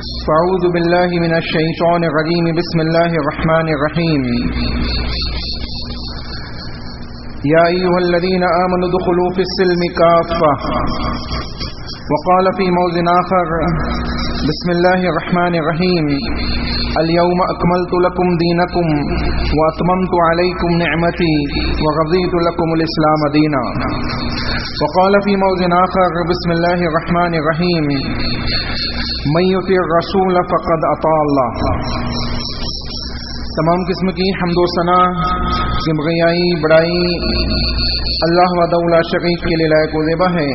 فاعوذ باللہ من الشیطان الرجیم بسم اللہ الرحمن الرحیم یا ایھا الذین آمنوا ادخلوا فی السلم کافۃ وقال فی موضع آخر بسم اللہ الرحمن الرحیم اليوم اکملت لکم دینکم واتممت علیکم نعمتی ورضیت لکم الاسلام دینا وقال فی موضع آخر بسم اللہ الرحمن الرحیم من یطع الرسول فقد اطاع اللہ. تمام قسم کی حمد و ثنا کبریائی بڑائی اللہ وحدہ لا شریک کے لیے لائق و زیبا ہے.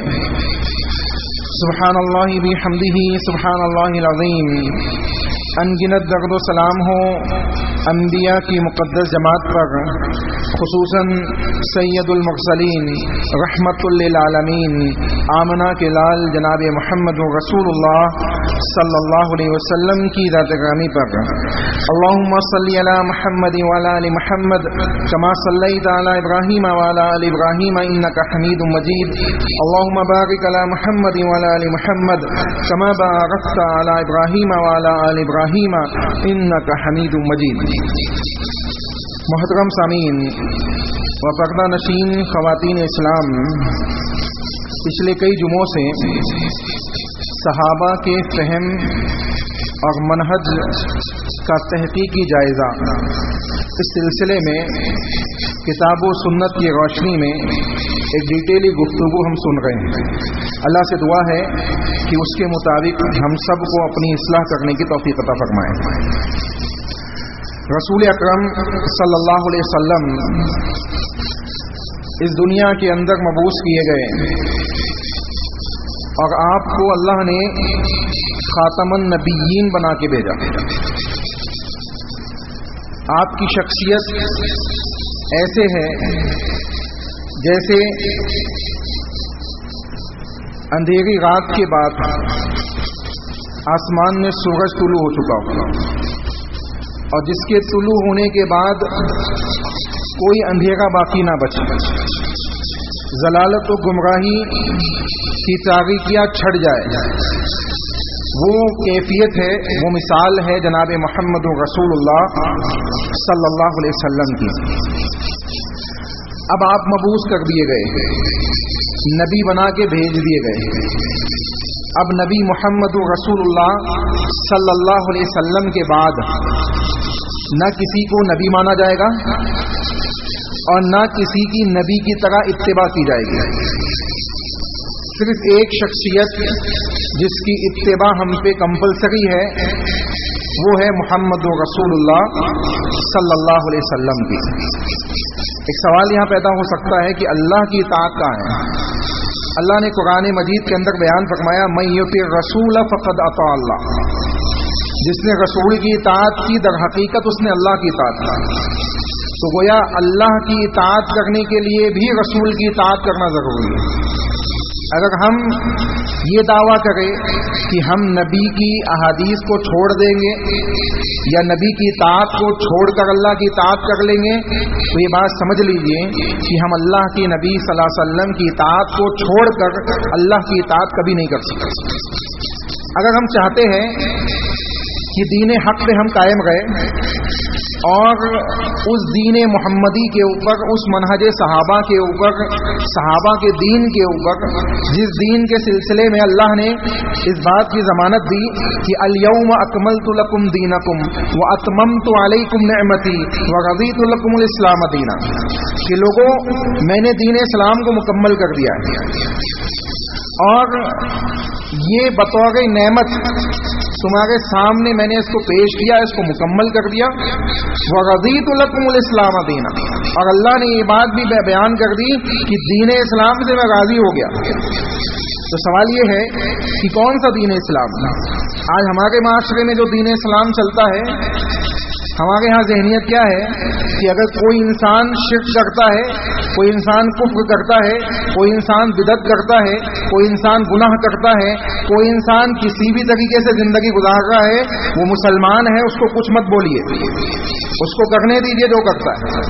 سبحان اللہ بحمدہ سبحان اللہ العظیم. انگنت درد و سلام ہو انبیاء کی مقدس جماعت پر، خصوصاً سید المرسلین رحمت للعالمین آمنہ کے لال جناب محمد رسول اللہ صلی اللہ علیہ وسلم کی ذات گرامی پر. اللہم صلی علی محمد وعلی آل محمد کما صلیت علی ابراہیم وعلی آل ابراہیم انک حمید مجید. اللہم بارک علی محمد وعلی آل محمد کما بارکت علی ابراہیم وعلی آل ابراہیم انک حمید مجید. محترم سامعین و پردہ نشین خواتین اسلام، پچھلے کئی جمعوں سے صحابہ کے فہم اور منہج کا تحقیقی جائزہ، اس سلسلے میں کتاب و سنت کی روشنی میں ایک ڈیٹیلی گفتگو ہم سن رہے ہیں. اللہ سے دعا ہے کہ اس کے مطابق ہم سب کو اپنی اصلاح کرنے کی توفیق عطا فرمائے. رسول اکرم صلی اللہ علیہ وسلم اس دنیا کے اندر مبعوث کیے گئے اور آپ کو اللہ نے خاتم النبیین بنا کے بھیجا. آپ کی شخصیت ایسے ہے جیسے اندھیری رات کے بعد آسمان میں سورج طلوع ہو چکا ہو، اور جس کے طلوع ہونے کے بعد کوئی اندھیرا باقی نہ بچے، ضلالت و گمراہی کی تاریکیاں چھٹ جائے. وہ کیفیت ہے، وہ مثال ہے جناب محمد رسول اللہ صلی اللہ علیہ وسلم کی. اب آپ مبعوث کر دیے گئے، نبی بنا کے بھیج دیے گئے. اب نبی محمد رسول اللہ صلی اللہ علیہ وسلم کے بعد نہ کسی کو نبی مانا جائے گا اور نہ کسی کی نبی کی طرح اتباع کی جائے گی. صرف ایک شخصیت جس کی اتباع ہم پہ کمپلسری ہے وہ ہے محمد رسول اللہ صلی اللہ علیہ وسلم کی. ایک سوال یہاں پیدا ہو سکتا ہے کہ اللہ کی اطاعت کہاں ہے؟ اللہ نے قرآن مجید کے اندر بیان فرمایا من یطع الرسول فقد اطاع اللہ. جس نے رسول کی اطاعت کی در حقیقت اس نے اللہ کی اطاعت کی. تو گویا اللہ کی اطاعت کرنے کے لیے بھی رسول کی اطاعت کرنا ضروری ہے. اگر ہم یہ دعویٰ کریں کہ ہم نبی کی احادیث کو چھوڑ دیں گے یا نبی کی اطاعت کو چھوڑ کر اللہ کی اطاعت کر لیں گے تو یہ بات سمجھ لیجئے کہ ہم اللہ کے نبی صلی اللہ علیہ وسلم کی اطاعت کو چھوڑ کر اللہ کی اطاعت کبھی نہیں کر سکتے. اگر ہم چاہتے ہیں کہ دین حق پہ ہم قائم رہے اور اس دین محمدی کے اوپر، اس منہج صحابہ کے اوپر، صحابہ کے دین کے اوپر، جس دین کے سلسلے میں اللہ نے اس بات کی ضمانت دی کہ الیوم اکملت لکم دینکم واتممت علیکم نعمتی ورضیت لکم الاسلام دینا، کہ لوگوں میں نے دین اسلام کو مکمل کر دیا ہے اور یہ بطور نعمت تمہارے سامنے میں نے اس کو پیش کیا، اس کو مکمل کر دیا. وَرَضِيتُ لَكُمُ الْإِسْلَامَ دِينًا، اور اللہ نے یہ بات بھی بیان کر دی کہ دین اسلام سے میں راضی ہو گیا. تو سوال یہ ہے کہ کون سا دین اسلام؟ آج ہمارے معاشرے میں جو دین اسلام چلتا ہے، ہمارے ہاں ذہنیت کیا ہے کہ اگر کوئی انسان شرک کرتا ہے، کوئی انسان کفر کرتا ہے، کوئی انسان بدعت کرتا ہے، کوئی انسان گناہ کرتا ہے، کوئی انسان کسی بھی طریقے سے زندگی گزار رہا ہے، وہ مسلمان ہے، اس کو کچھ مت بولیے، اس کو کرنے دیجیے جو کرتا ہے.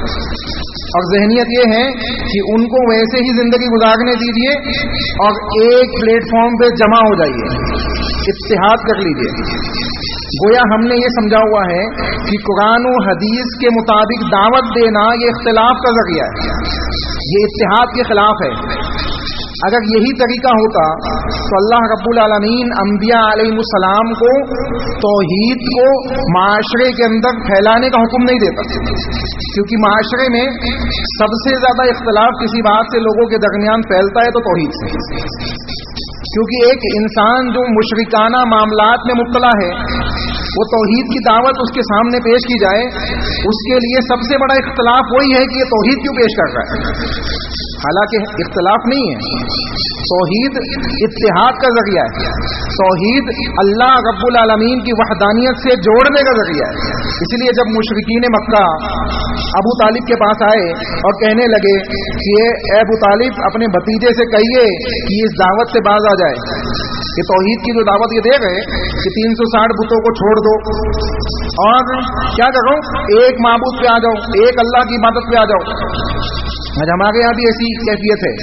اور ذہنیت یہ ہے کہ ان کو ویسے ہی زندگی گزارنے دیجیے اور ایک پلیٹ فارم پہ جمع ہو جائیے، اتحاد کر لیجیے۔ گویا ہم نے یہ سمجھا ہوا ہے کہ قرآن و حدیث کے مطابق دعوت دینا یہ اختلاف کا ذریعہ ہے، یہ اتحاد کے خلاف ہے۔ اگر یہی طریقہ ہوتا تو اللہ رب العالمین انبیاء علیہ السلام کو توحید کو معاشرے کے اندر پھیلانے کا حکم نہیں دیتا، کیونکہ معاشرے میں سب سے زیادہ اختلاف کسی بات سے لوگوں کے درمیان پھیلتا ہے تو توحید سے، کیونکہ ایک انسان جو مشرکانہ معاملات میں مبتلا ہے وہ توحید کی دعوت اس کے سامنے پیش کی جائے، اس کے لیے سب سے بڑا اختلاف وہی ہے کہ یہ توحید کیوں پیش کر رہا ہے، حالانکہ اختلاف نہیں ہے۔ توحید اتحاد کا ذریعہ ہے، توحید اللہ رب العالمین کی وحدانیت سے جوڑنے کا ذریعہ ہے۔ اس لیے جب مشرکین مکہ ابو طالب کے پاس آئے اور کہنے لگے کہ اے ابو طالب اپنے بھتیجے سے کہیے کہ اس دعوت سے باز آ جائے، کہ توحید کی جو دعوت یہ دے گئے کہ 360 بتوں کو چھوڑ دو اور کیا کرو، ایک معبود پہ آ جاؤ، ایک اللہ کی عبادت پہ آ جاؤ۔ آج ہمارے یہاں بھی ایسی کیفیت ہے،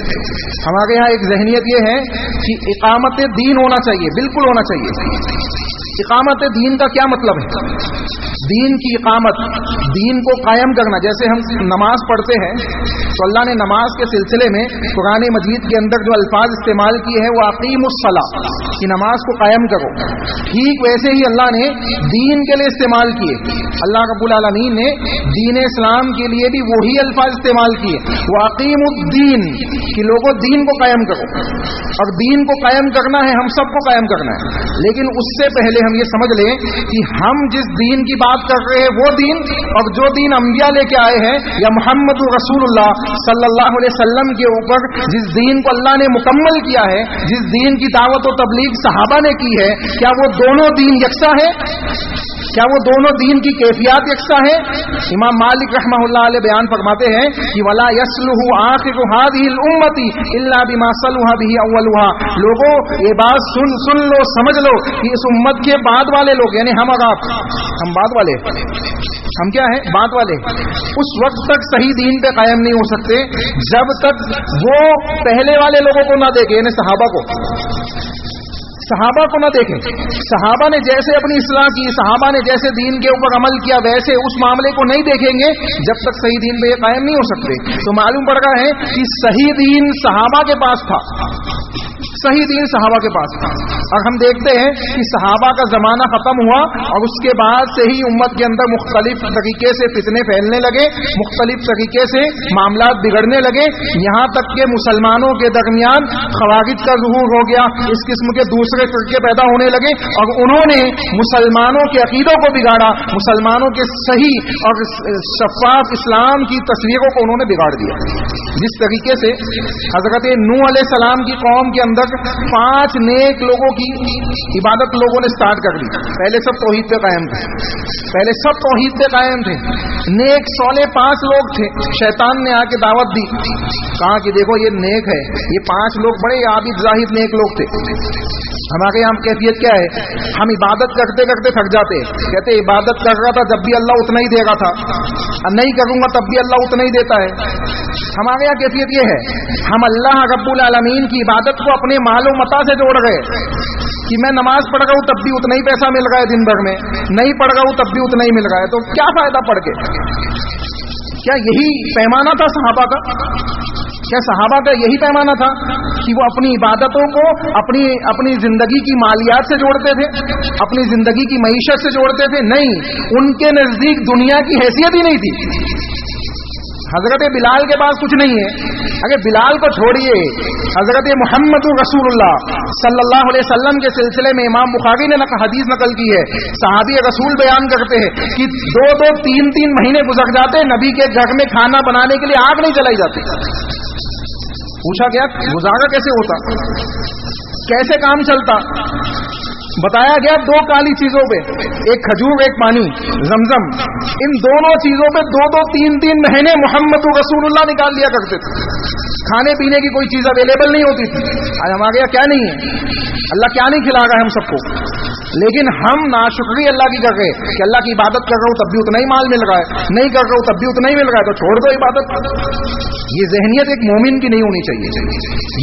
ہمارے یہاں ایک ذہنیت یہ ہے کہ اقامت دین ہونا چاہیے، بالکل ہونا چاہیے۔ اقامت دین کا کیا مطلب ہے؟ دین کی اقامت، دین کو قائم کرنا۔ جیسے ہم نماز پڑھتے ہیں تو اللہ نے نماز کے سلسلے میں قرآن مجید کے اندر جو الفاظ استعمال کیے ہیں وہ اقیم الصلاۃ، کہ نماز کو قائم کرو، ٹھیک ویسے ہی اللہ نے دین کے لیے استعمال کیے۔ اللہ رب العالمین نے دین اسلام کے لیے بھی وہی الفاظ استعمال کیے، وہ اقیم الدین، کہ لوگوں دین کو قائم کرو۔ اور دین کو قائم کرنا ہے، ہم سب کو قائم کرنا ہے، لیکن اس سے پہلے ہم یہ سمجھ لیں کہ ہم جس دین کی بات کر رہے ہیں وہ دین، اور جو دین انبیاء لے کے آئے ہیں، یا محمد رسول اللہ صلی اللہ علیہ وسلم کے اوپر جس دین کو اللہ نے مکمل کیا ہے، جس دین کی دعوت و تبلیغ صحابہ نے کی ہے، کیا وہ دونوں دین یکساں ہیں؟ کیا وہ دونوں دین کی کیفیات یکساں ہیں؟ امام مالک رحمہ اللہ علیہ بیان فرماتے ہیں کہ ولا یصلح آخر هذه الامه الا بما صلح به اولها۔ لوگوں یہ بات سن لو، سمجھ لو کہ اس امت کے بعد والے لوگ، یعنی ہم اور آپ، ہم بعد والے، ہم کیا ہیں؟ بعد والے، اس وقت تک صحیح دین پہ قائم نہیں ہو سکتے جب تک وہ پہلے والے لوگوں کو نہ دیکھیں، یعنی صحابہ کو نہ دیکھیں۔ صحابہ نے جیسے اپنی اصلاح کی، صحابہ نے جیسے دین کے اوپر عمل کیا، ویسے اس معاملے کو نہیں دیکھیں گے جب تک صحیح دین پہ یہ قائم نہیں ہو سکتے۔ تو معلوم پڑ رہا ہے کہ صحیح دین صحابہ کے پاس تھا، صحیح دین صحابہ کے پاس تھا۔ اور ہم دیکھتے ہیں کہ صحابہ کا زمانہ ختم ہوا اور اس کے بعد سے ہی امت کے اندر مختلف طریقے سے فتنے پھیلنے لگے، مختلف طریقے سے معاملات بگڑنے لگے، یہاں تک کہ مسلمانوں کے درمیان خوارج کا ظہور ہو گیا، اس قسم کے دوسرے فرقے پیدا ہونے لگے، اور انہوں نے مسلمانوں کے عقیدوں کو بگاڑا، مسلمانوں کے صحیح اور شفاف اسلام کی تصویروں کو انہوں نے بگاڑ دیا۔ جس طریقے سے حضرت نوح علیہ السلام کی قوم کے اندر 5 نیک لوگوں کی عبادت لوگوں نے سٹارٹ کر دی۔ پہلے سب توحید پہ قائم تھے، پہلے سب توحید پہ قائم تھے، نیک صالح 5 لوگ تھے۔ شیطان نے آ کے دعوت دی، کہا کہ دیکھو یہ نیک ہے، یہ 5 لوگ بڑے عابد زاہد نیک لوگ تھے۔ ہمارے یہاں کیفیت کیا ہے؟ ہم عبادت کرتے کرتے تھک جاتے، کہتے عبادت کر رہا تھا جب بھی اللہ اتنا ہی دے گا تھا، نہیں کروں گا تب بھی اللہ اتنا ہی دیتا ہے۔ ہمارے یہاں کیفیت یہ ہے، ہم اللہ رب العالمین کی عبادت کو اپنے مال و متا سے جوڑ گئے، کہ میں نماز پڑھ رہا ہوں تب بھی اتنا ہی پیسہ مل رہا ہے دن بھر میں، نہیں پڑھ رہا ہوں تب بھی اتنا ہی مل رہا ہے، تو کیا فائدہ پڑھ کے؟ کیا یہی پیمانہ تھا صحابہ کا؟ کیا صحابہ کا یہی پیمانہ تھا کہ وہ اپنی عبادتوں کو اپنی زندگی کی مالیات سے جوڑتے تھے، اپنی زندگی کی معیشت سے جوڑتے تھے؟ نہیں، ان کے نزدیک دنیا کی حیثیت ہی نہیں تھی۔ حضرت بلال کے پاس کچھ نہیں ہے، اگر بلال کو چھوڑیے، حضرت محمد رسول اللہ صلی اللہ علیہ وسلم کے سلسلے میں امام بخاری نے حدیث نقل کی ہے، صحابی رسول بیان کرتے ہیں کہ 2-2 3-3 مہینے گزر جاتے، نبی کے گھر میں کھانا بنانے کے لیے آگ نہیں جلائی جاتی۔ پوچھا گیا گزارا کیسے ہوتا، کیسے کام چلتا؟ بتایا گیا 2 کالی چیزوں پہ، ایک کھجور ایک پانی زمزم، ان دونوں چیزوں پہ 2-2 3-3 مہینے محمد رسول اللہ نکال لیا کرتے تھے۔ کھانے پینے کی کوئی چیز اویلیبل نہیں ہوتی تھی۔ آج ہمارے یہاں کیا نہیں ہے، اللہ کیا نہیں کھلا رہا ہے ہم سب کو؟ لیکن ہم ناشکری اللہ کی کر رہے کہ اللہ کی عبادت کر رہا ہوں تب بھی اتنا ہی مال مل رہا ہے, نہیں کر رہا ہوں تب بھی اتنا ہی مل رہا ہے, تو چھوڑ دو عبادت. یہ ذہنیت ایک مومن کی نہیں ہونی چاہیے.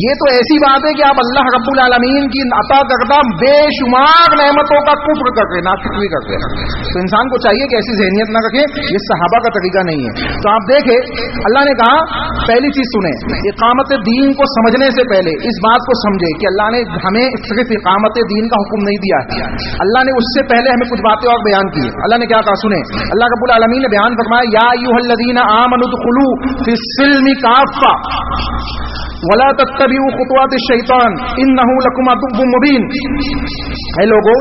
یہ تو ایسی بات ہے کہ آپ اللہ رب العالمین کی عطا کردہ بے شمار نعمتوں کا کفر کر رہے, ناشکری کر رہے. تو انسان کو چاہیے کہ ایسی ذہنیت نہ رکھے, یہ صحابہ کا طریقہ نہیں ہے. تو آپ دیکھیں اللہ نے کہا پہلی چیز سنیں, اقامت دین کو سمجھنے سے پہلے اس بات کو سمجھے کہ اللہ نے ہمیں صرف اقامت دین کا حکم نہیں دیا ہے, اللہ نے اس سے پہلے ہمیں کچھ باتیں اور بیان کی. اللہ نے کیا کہا سنیں, اللہ رب العالمین نے بیان فرمایا یا ایھا الذین آمنوا ادخلوا فی السلم کافہ ولا تتبعوا خطوات الشیطان انہ لکم عدو مبین. اے لوگو,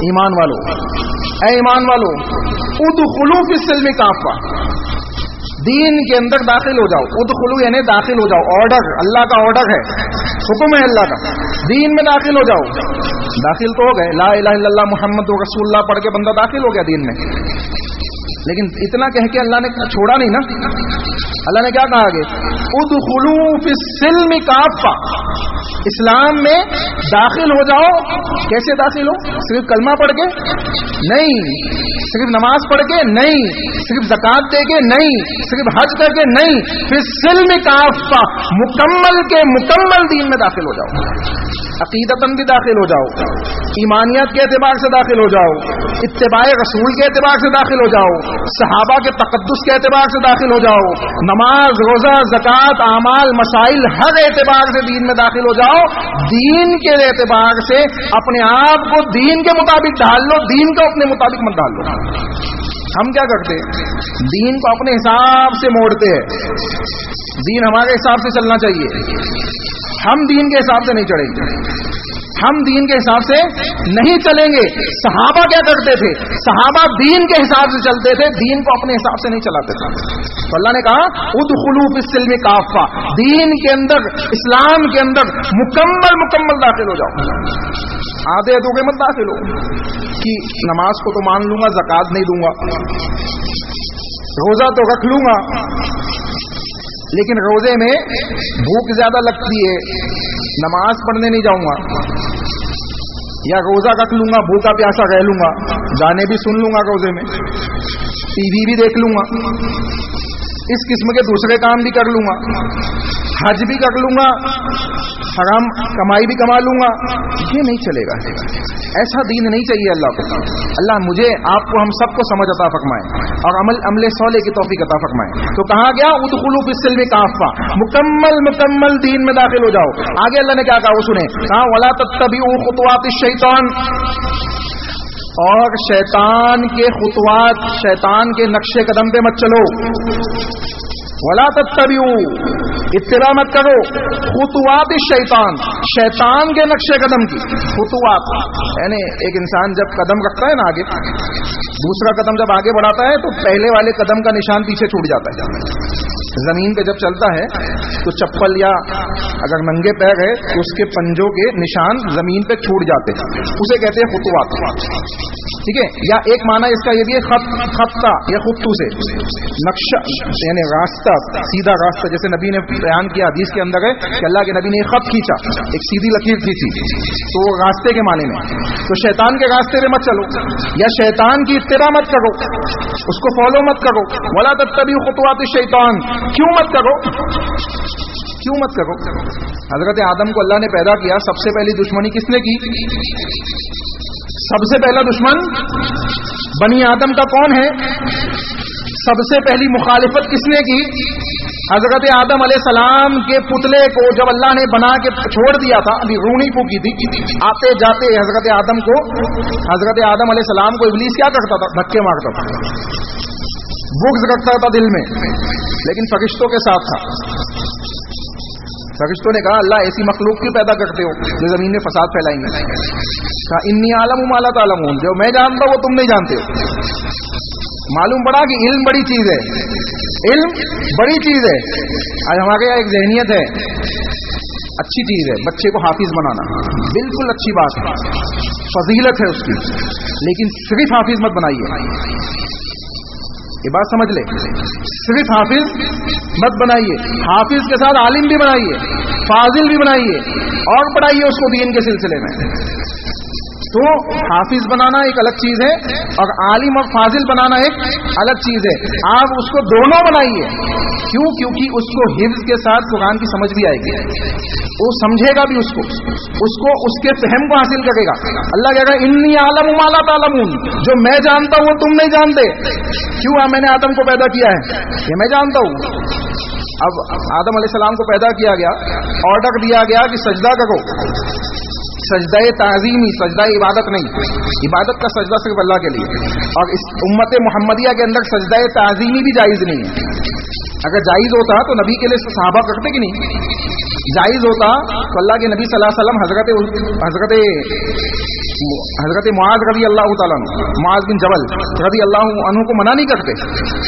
ایمان والو, اے ایمان والو, ادخلوا فی السلم کافہ, دین کے اندر داخل ہو جاؤ. ادخلوا یعنی داخل ہو جاؤ, آرڈر, اللہ کا آرڈر ہے, حکم ہے اللہ کا, دین میں داخل ہو جاؤ. داخل تو ہو گئے, لا الہ الا اللہ محمد رسول اللہ پڑھ کے بندہ داخل ہو گیا دین میں, لیکن اتنا کہہ کے اللہ نے چھوڑا نہیں نا. اللہ نے کیا کہا آگے, ادخلوا فی السلم کافہ, اسلام میں داخل ہو جاؤ. کیسے داخل ہو؟ صرف کلمہ پڑھ کے نہیں, صرف نماز پڑھ کے نہیں, صرف زکات دے کے نہیں, صرف حج کر کے نہیں, فی السلم کافہ, مکمل کے مکمل دین میں داخل ہو جاؤ. عقیدتاً بھی داخل ہو جاؤ, ایمانیت کے اعتبار سے داخل ہو جاؤ, اتباع رسول کے اعتبار سے داخل ہو جاؤ, صحابہ کے تقدس کے اعتبار سے داخل ہو جاؤ, نماز, روزہ, زکات, اعمال, مسائل, ہر اعتبار سے دین میں داخل ہو جاؤ. دین کے اعتبار سے اپنے آپ کو دین کے مطابق ڈھال لو, دین کو اپنے مطابق مت ڈال لو. ہم کیا کرتے ہیں, دین کو اپنے حساب سے موڑتے ہیں. دین ہمارے حساب سے چلنا چاہیے, ہم دین کے حساب سے نہیں چڑھیں گے, ہم دین کے حساب سے نہیں چلیں گے. صحابہ کیا کرتے تھے, صحابہ دین کے حساب سے چلتے تھے, دین کو اپنے حساب سے نہیں چلاتے تھے. تو اللہ نے کہا ادخلوا فی السلم کافہ, دین کے اندر, اسلام کے اندر مکمل داخل ہو جاؤ. آدھے ادھورے مت داخل ہو کہ نماز کو تو مان لوں گا, زکات نہیں دوں گا, روزہ تو رکھ لوں گا, لیکن روزے میں بھوک زیادہ لگتی ہے, نماز پڑھنے نہیں جاؤں گا, یا روزہ رکھ لوں گا, بھوکا پیاسا رہ لوں گا, گانے بھی سن لوں گا روزے میں, ٹی وی بھی دیکھ لوں گا, اس قسم کے دوسرے کام بھی کر لوں گا, حج بھی کر لوں گا, حرام کمائی بھی کما لوں گا. یہ نہیں چلے گا, ایسا دین نہیں چاہیے اللہ کو. اللہ مجھے, آپ کو, ہم سب کو سمجھ عطا فرمائے اور عمل صالح کی توفیق عطا فرمائے. تو کہا گیا ادخلوا فی السلم کافہ, مکمل دین میں داخل ہو جاؤ. آگے اللہ نے کیا کہا وہ سنیں, کہا ولا تتبعوا خطوات الشیطان, اور شیطان کے خطوات, شیطان کے نقش قدم پہ مت چلو. ولا تتبعوا, اتباع مت کرو, خطوات الشیطان, شیطان کے نقش قدم کی. خطوات یعنی ایک انسان جب قدم رکھتا ہے نا آگے, دوسرا قدم جب آگے بڑھاتا ہے تو پہلے والے قدم کا نشان پیچھے چھوٹ جاتا ہے. زمین پہ جب چلتا ہے تو چپل یا اگر ننگے پیر ہے تو اس کے پنجوں کے نشان زمین پہ چھوٹ جاتے ہیں, اسے کہتے ہیں خطوات. ٹھیک ہے, یا ایک معنی اس کا یہ بھی ہے خطہ یا خطو سے نقشہ, یعنی راستہ, سیدھا راستہ. جیسے نبی نے بیان کیا حدیث کے اندر ہے کہ اللہ کے نبی نے ایک خط کھینچا, ایک سیدھی لکیر کھینچی, تو وہ راستے کے معنی میں. تو شیطان کے راستے پہ مت چلو, یا شیطان کی اتباع مت کرو, اس کو فالو مت کرو. ولا تتبعوا خطوات الشیطان, کیوں مت کرو, کیوں مت کرو. حضرت آدم کو اللہ نے پیدا کیا, سب سے پہلی دشمنی کس نے کی, سب سے پہلا دشمن بنی آدم کا کون ہے, سب سے پہلی مخالفت کس نے کی, حضرت آدم علیہ السلام کے پتلے کو جب اللہ نے بنا کے چھوڑ دیا تھا, ابھی روح نہیں پھونکی تھی, آتے جاتے حضرت آدم علیہ السلام کو ابلیس کیا کرتا تھا, دھکے مارتا تھا, بغض رکھتا تھا دل میں, لیکن فرشتوں کے ساتھ تھا. فرشتوں نے کہا اللہ ایسی مخلوق کیوں پیدا کرتے ہو جو زمین میں فساد پھیلائیں گے. کہا انی عالم ما لا تعلمون, جو میں جانتا ہوں وہ تم نہیں جانتے ہو. معلوم پڑا کہ علم بڑی چیز ہے, علم بڑی چیز ہے. آج ہمارے یہاں ایک ذہنیت ہے, اچھی چیز ہے بچے کو حافظ بنانا, بالکل اچھی بات ہے, فضیلت ہے اس کی, لیکن صرف حافظ مت بنائیے. یہ بات سمجھ لے, صرف حافظ مت بنائیے, حافظ کے ساتھ عالم بھی بنائیے, فاضل بھی بنائیے, اور پڑھائیے اس کو دین کے سلسلے میں. تو حافظ بنانا ایک الگ چیز ہے اور عالم اور فاضل بنانا ایک الگ چیز ہے. آپ اس کو دونوں بنائیے. کیوں؟ کیونکہ اس کو حفظ کے ساتھ قرآن کی سمجھ بھی آئے گی, وہ سمجھے گا بھی, اس کو اس کے فہم کو حاصل کرے گا. اللہ کہے گا انی اعلم ما لا تعلمون, جو میں جانتا ہوں وہ تم نہیں جانتے. کیوں؟ میں نے آدم کو پیدا کیا ہے, یہ میں جانتا ہوں. اب آدم علیہ السلام کو پیدا کیا گیا, آرڈر دیا گیا کہ سجدہ کرو. سجدہ تعظیمی, سجدہ عبادت نہیں. عبادت کا سجدہ صرف اللہ کے لیے, اور اس امت محمدیہ کے اندر سجدہ تعظیمی بھی جائز نہیں ہے. اگر جائز ہوتا تو نبی کے لیے صحابہ کرتے کہ نہیں؟ جائز ہوتا تو اللہ کے نبی صلی اللہ علیہ وسلم حضرت معاذ رضی اللہ تعالیٰ عنہ, معاذ بن جبل رضی اللہ عنہ کو منع نہیں کرتے.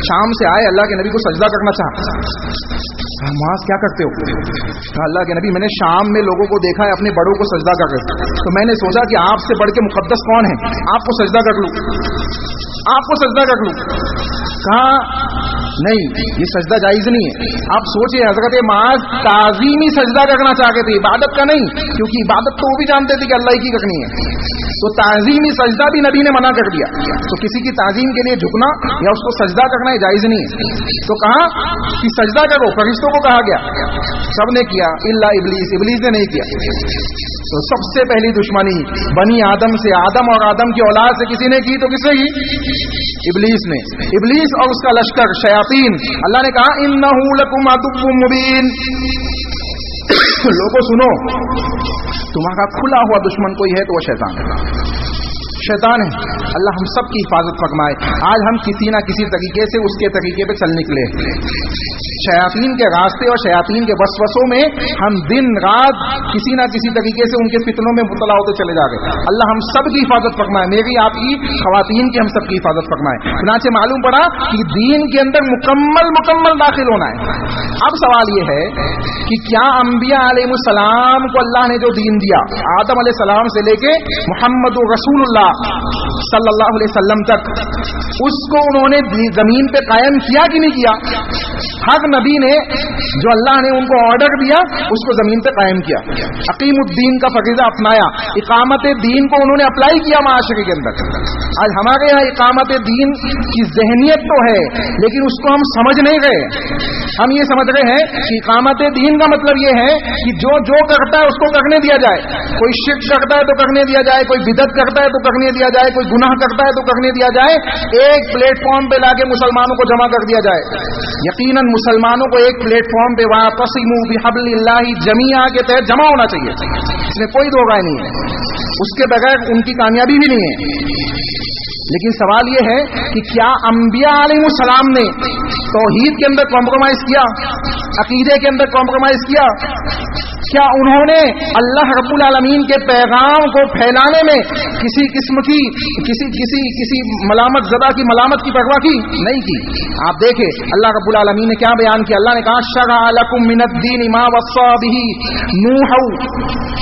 شام سے آئے, اللہ کے نبی کو سجدہ کرنا چاہا. معاذ کیا کرتے ہو؟ اللہ کے نبی میں نے شام میں لوگوں کو دیکھا ہے اپنے بڑوں کو سجدہ کر رہے, تو میں نے سوچا کہ آپ سے بڑھ کے مقدس کون ہے, آپ کو سجدہ کر لوں, آپ کو سجدہ کر لوں. کہا نہیں, یہ سجدہ جائز نہیں ہے. آپ سوچئے, حضرت معاذ تعظیمی سجدہ کرنا چاہتے تھے, عبادت کا نہیں, کیونکہ عبادت تو وہ بھی جانتے تھے کہ اللہ ہی کی کرنی ہے. تو تعظیمی سجدہ بھی نبی نے منع کر دیا. تو کسی کی تعظیم کے لیے جھکنا یا اس کو سجدہ کرنا جائز نہیں ہے. تو کہا کہ سجدہ کرو, فرشتوں کو کہا گیا, سب نے کیا الا ابلیس, ابلیس نے نہیں کیا. تو سب سے پہلی دشمنی بنی آدم سے, آدم اور آدم کی اولاد سے کسی نے کی تو کس نے کی؟ ابلیس نے. ابلیس اور اس کا لشکر شیاطین. اللہ نے کہا انہ لکم عدو مبین, لوگوں سنو, تمہارا کھلا ہوا دشمن کوئی ہے تو وہ شیطان ہے. شیطان ہے. اللہ ہم سب کی حفاظت فرمائے. آج ہم کسی نہ کسی طریقے سے اس کے طریقے پہ چل نکلے. شیاطین کے راستے اور شیاطین کے وسوسوں میں ہم دن رات کسی نہ کسی طریقے سے ان کے فتنوں میں مبتلا ہوتے چلے جا رہے. اللہ ہم سب کی حفاظت فرمائے, میری, آپ کی, خواتین کی, ہم سب کی حفاظت فرمائے. چنانچہ معلوم پڑا کہ دین کے اندر مکمل داخل ہونا ہے. اب سوال یہ ہے کہ کیا انبیاء علیہ السلام کو اللہ نے جو دین دیا, آدم علیہ السلام سے لے کے محمد رسول اللہ صلی اللہ علیہ وسلم تک, اس کو انہوں نے زمین پہ قائم کیا کہ نہیں کیا؟ ہر نبی نے جو اللہ نے ان کو آرڈر دیا اس کو زمین پہ قائم کیا. اقیم الدین کا فریضہ اپنایا, اقامت دین کو انہوں نے اپلائی کیا معاشرے کے اندر. آج ہمارے یہاں اقامت دین کی ذہنیت تو ہے لیکن اس کو ہم سمجھ نہیں گئے. ہم یہ سمجھ رہے ہیں کہ اقامت دین کا مطلب یہ ہے کہ جو کرتا ہے اس کو کرنے دیا جائے. کوئی شرک کرتا ہے تو کرنے دیا جائے, کوئی بدعت کرتا ہے تو کرنے دیا جائے, کوئی گناہ کرتا ہے تو کرنے دیا جائے, ایک پلیٹ فارم پہ لا کے مسلمانوں کو جمع کر دیا جائے. یقیناً مسلمانوں کو ایک پلیٹ فارم پہ واعتصموا بحبل اللہ جمیعا کے تحت جمع ہونا چاہیے. اس میں کوئی دو رائے نہیں ہے, اس کے بغیر ان کی کامیابی بھی نہیں ہے. لیکن سوال یہ ہے کہ کیا انبیاء علیہ السلام نے توحید کے اندر کمپرومائز کیا, عقیدے کے اندر کمپرومائز کیا؟ کیا انہوں نے اللہ رب العالمین کے پیغام کو پھیلانے میں کسی قسم کی کسی ملامت زدہ کی ملامت کی پرواہ کی؟ نہیں کی. آپ دیکھیں اللہ رب العالمین نے کیا بیان کیا. اللہ نے کہا شرع لکم من الدین ما وصى به نوح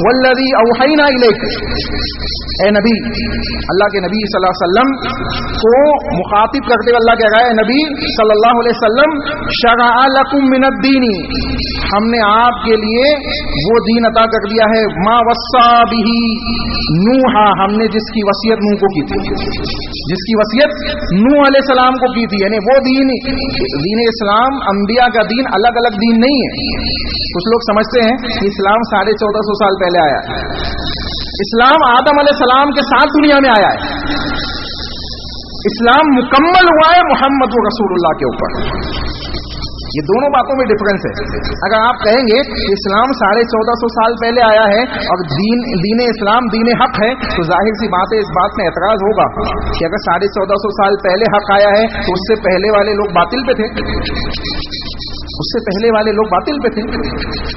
والذی اوحینا الیک. اے نبی, اللہ کے نبی صلی اللہ علیہ وسلم کو مخاطب کرتے ہوئے اللہ کہہ رہا ہے, نبی صلی اللہ علیہ وسلم, شرع لکم من الدین, ہم نے آپ کے لیے وہ دین عطا کر دیا ہے, ما وصى به نوح, ہم نے جس کی وصیت نوح کو کی تھی, جس کی وصیت نوح علیہ السلام کو کی تھی. یعنی وہ دین اسلام, انبیاء کا دین الگ الگ دین نہیں ہے. کچھ لوگ سمجھتے ہیں کہ اسلام 1450 سال پہلے آیا ہے. اسلام آدم علیہ السلام کے ساتھ دنیا میں آیا ہے. اسلام مکمل ہوا ہے محمد رسول اللہ کے اوپر. یہ دونوں باتوں میں ڈفرنس ہے. اگر آپ کہیں گے کہ اسلام 1450 سال پہلے آیا ہے اور دین اسلام دین حق ہے, تو ظاہر سی بات ہے اس بات میں اعتراض ہوگا کہ اگر 1450 سال پہلے حق آیا ہے تو اس سے پہلے والے لوگ باطل پہ تھے, اس سے پہلے والے لوگ باطل پہ تھے.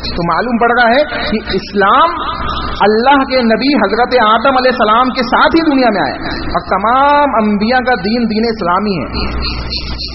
تو معلوم پڑ رہا ہے کہ اسلام اللہ کے نبی حضرت آدم علیہ السلام کے ساتھ ہی دنیا میں آیا, اور تمام انبیاء کا دین اسلامی ہے.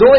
2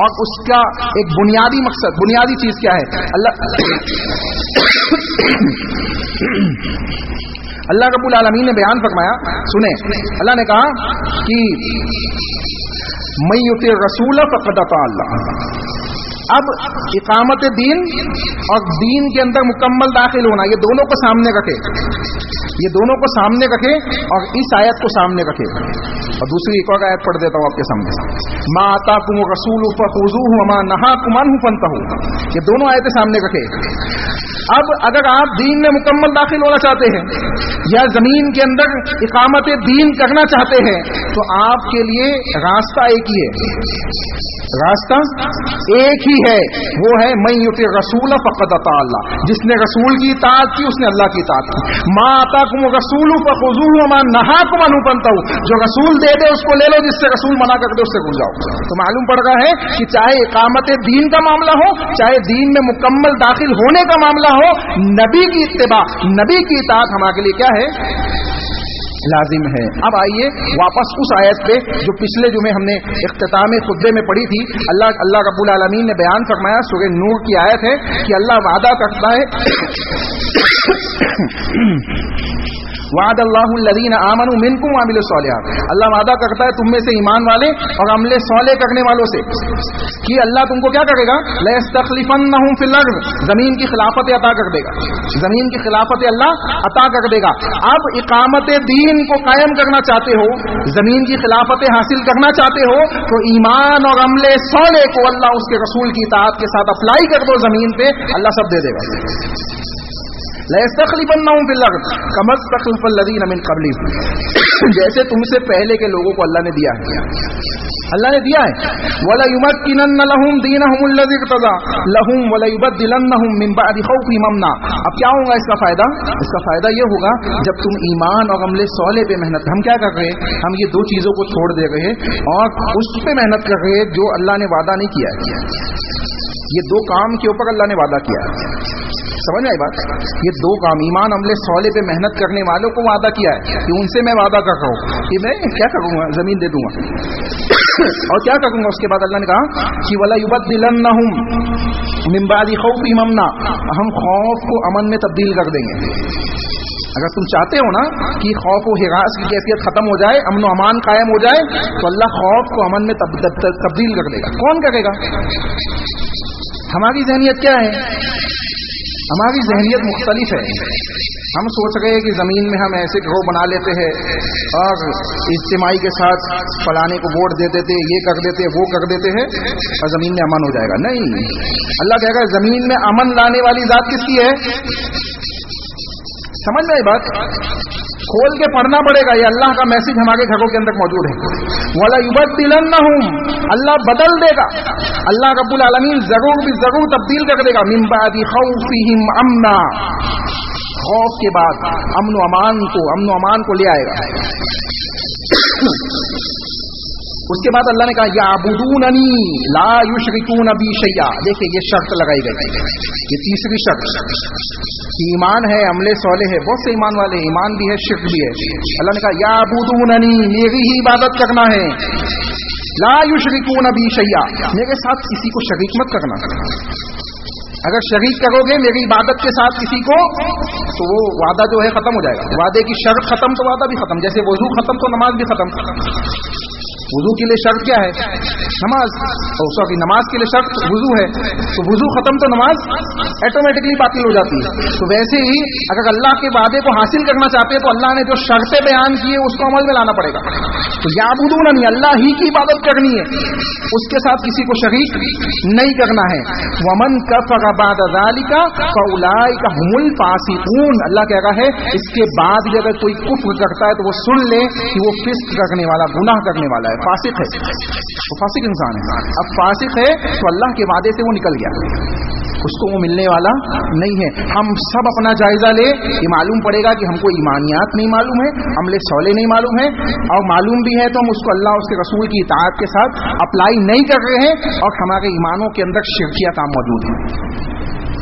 اور اس کا ایک بنیادی مقصد، بنیادی چیز کیا ہے؟ اللہ رب العالمین نے بیان فرمایا، سنیں، اللہ نے کہا کہ من یطع الرسول فقد اطاع اللہ۔ اب اقامت دین اور دین کے اندر مکمل داخل ہونا، یہ دونوں کو سامنے رکھے، یہ دونوں کو سامنے رکھے اور اس آیت کو سامنے رکھے۔ اور دوسری ایک اور آیت پڑھ دیتا ہوں آپ کے سامنے، ما آتاکم الرسول فخذوہ وما نہاکم عنہ فانتہوا، یہ دونوں آیتیں سامنے رکھے۔ اب اگر آپ دین میں مکمل داخل ہونا چاہتے ہیں یا زمین کے اندر اقامت دین کرنا چاہتے ہیں تو آپ کے لیے راستہ ایک ہی ہے، راستہ ایک ہی ہے، وہ ہے من یطع الرسول فقد اطاع اللہ، جس نے رسول کی اطاعت کی اس نے اللہ کی اطاعت کی۔ ما آتاکم الرسول فخذوہ وما نہاکم عنہ فانتہوا، جو رسول دے دے اس کو لے لو، جس سے رسول منع کر دے اس سے رک جاؤ۔ تو معلوم پڑ رہا ہے کہ چاہے اقامت دین کا معاملہ ہو، چاہے دین میں مکمل داخل ہونے کا معاملہ ہو، نبی کی اتباع، نبی کی اطاعت ہمارے لیے کیا ہے؟ لازم ہے۔ اب آئیے واپس اس آیت پہ جو پچھلے جمعے ہم نے اختتام خطبے میں پڑھی تھی۔ اللہ رب العالمین نے بیان فرمایا، سورہ نور کی آیت ہے کہ اللہ وعدہ کرتا ہے وعد اللہ الذین آمنوا منکم وعملوا الصالحات، اللہ وعدہ کرتا ہے تم میں سے ایمان والے اور عمل صالح کرنے والوں سے کہ اللہ تم کو کیا کرے گا؟ لَيَسْتَخْلِفَنَّهُمْ فِي الْأَرْضِ، زمین کی خلافت عطا کر دے گا، زمین کی خلافت اللہ عطا کر دے گا۔ اب اقامت دین کو قائم کرنا چاہتے ہو، زمین کی خلافت حاصل کرنا چاہتے ہو تو ایمان اور عمل صالح کو اللہ اس کے رسول کی اطاعت کے ساتھ اپلائی کر دو زمین پہ، اللہ سب دے دے گا۔ لَيَسْتَخْلِفَنَّهُمْ فِي الْأَرْضِ كَمَا اسْتَخْلَفَ الَّذِينَ مِنْ قَبْلِهِمْ، جیسے تم سے پہلے کے لوگوں کو اللہ نے دیا ہے، اللہ نے دیا ہے۔ وَلَيُمَكِّنَنَّ لَهُمْ دِينَهُمُ الَّذِي ارْتَضَىٰ لَهُمْ وَلَيُبَدِّلَنَّهُمْ مِنْ بَعْدِ خَوْفِهِمْ أَمْنًا۔ اب کیا ہوگا اس کا فائدہ؟ اس کا فائدہ یہ ہوگا جب تم ایمان اور عمل صالح پہ محنت، ہم کیا کر رہے ہیں؟ ہم یہ دو چیزوں کو چھوڑ دے رہے ہیں اور اس پہ محنت کر رہے ہیں جو اللہ نے وعدہ نہیں کیا ہے۔ یہ دو کام کے اوپر اللہ نے وعدہ کیا ہے، سمجھ آئی بات؟ یہ دو کام، ایمان عمل صالح پہ محنت کرنے والوں کو وعدہ کیا ہے کہ ان سے میں وعدہ کر رہا ہوں کہ میں کیا کروں گا، زمین دے دوں گا اور کیا کروں گا۔ اس کے بعد اللہ نے کہا کہ وَلَا يُبَدِّلَنَّهُمْ مِن بَعْدِ خَوْفِهِمْ أَمْنًا، ہم خوف کو امن میں تبدیل کر دیں گے۔ اگر تم چاہتے ہو نا کہ خوف و ہراس کی کیفیت ختم ہو جائے، امن و امان قائم ہو جائے، تو اللہ خوف کو امن میں تبدیل کر دے گا۔ کون کرے گا؟ ہماری ذہنیت کیا ہے؟ ہماری ذہنیت مختلف ہے۔ ہم سوچ رہے ہیں کہ زمین میں ہم ایسے گروہ بنا لیتے ہیں اور اجتماعی کے ساتھ فلانے کو ووٹ دے دیتے، یہ کر دیتے، وہ کر دیتے ہیں اور زمین میں امن ہو جائے گا۔ نہیں، اللہ کہے گا زمین میں امن لانے والی ذات کس کی ہے؟ سمجھ میں آئی بات؟ کھول کے پڑھنا پڑے گا، یہ اللہ کا میسج ہمارے گھروں کے اندر موجود ہے۔ وَلَا يُبَدِّلَنَّهُمْ، اللہ بدل دے گا، اللہ رب العالمین ضرور بھی ضرور تبدیل کر دے گا۔ مِن بَعْدِ خَوْفِهِمْ أَمْنًا، خوف کے بعد امن و امان کو لے آئے گا۔ اس کے بعد اللہ نے کہا یعبدوننی لا یشرکون بی شیئا، دیکھیں یہ شرط لگائی گئی، یہ تیسری شرط۔ ایمان ہے، عمل صالح ہے، بہت سے ایمان والے، ایمان بھی ہے، شرک بھی ہے۔ اللہ نے کہا یعبدوننی، میری ہی عبادت کرنا ہے، لا یشرکون بی شیئا، میرے ساتھ کسی کو شریک مت کرنا۔ اگر شریک کرو گے میری عبادت کے ساتھ کسی کو تو وہ وعدہ جو ہے ختم ہو جائے گا، وعدے کی شرط ختم تو وعدہ بھی ختم، جیسے وضو ختم تو نماز بھی ختم۔ وضو کے لیے شرط کیا ہے؟ نماز، نماز کے لیے شرط وضو ہے، تو وضو ختم تو نماز ایٹومیٹکلی باطل ہو جاتی ہے۔ تو ویسے ہی اگر اللہ کے وعدے کو حاصل کرنا چاہتے ہیں تو اللہ نے جو شرطیں بیان کی ہے اس کو عمل میں لانا پڑے گا۔ تو یعبدوننی، اللہ ہی کی عبادت کرنی ہے، اس کے ساتھ کسی کو شریک نہیں کرنا ہے۔ ومن کفر بعد ذلک فاولئک هم الفاسقون، اللہ کہہ رہا ہے اس کے بعد بھی اگر کوئی کفر کرتا ہے تو وہ سن لے کہ وہ فسق کرنے والا، گناہ کرنے والا ہے، فاسق ہے، وہ فاسق انسان ہے۔ اب فاسق ہے تو اللہ کے وعدے سے وہ نکل گیا، اس کو وہ ملنے والا نہیں ہے۔ ہم سب اپنا جائزہ لے، یہ معلوم پڑے گا کہ ہم کو ایمانیات نہیں معلوم ہے، عمل صالح نہیں معلوم ہے، اور معلوم بھی ہے تو ہم اس کو اللہ اس کے رسول کی اطاعت کے ساتھ اپلائی نہیں کر رہے ہیں، اور ہمارے ایمانوں کے اندر شرکیہ کام موجود ہے۔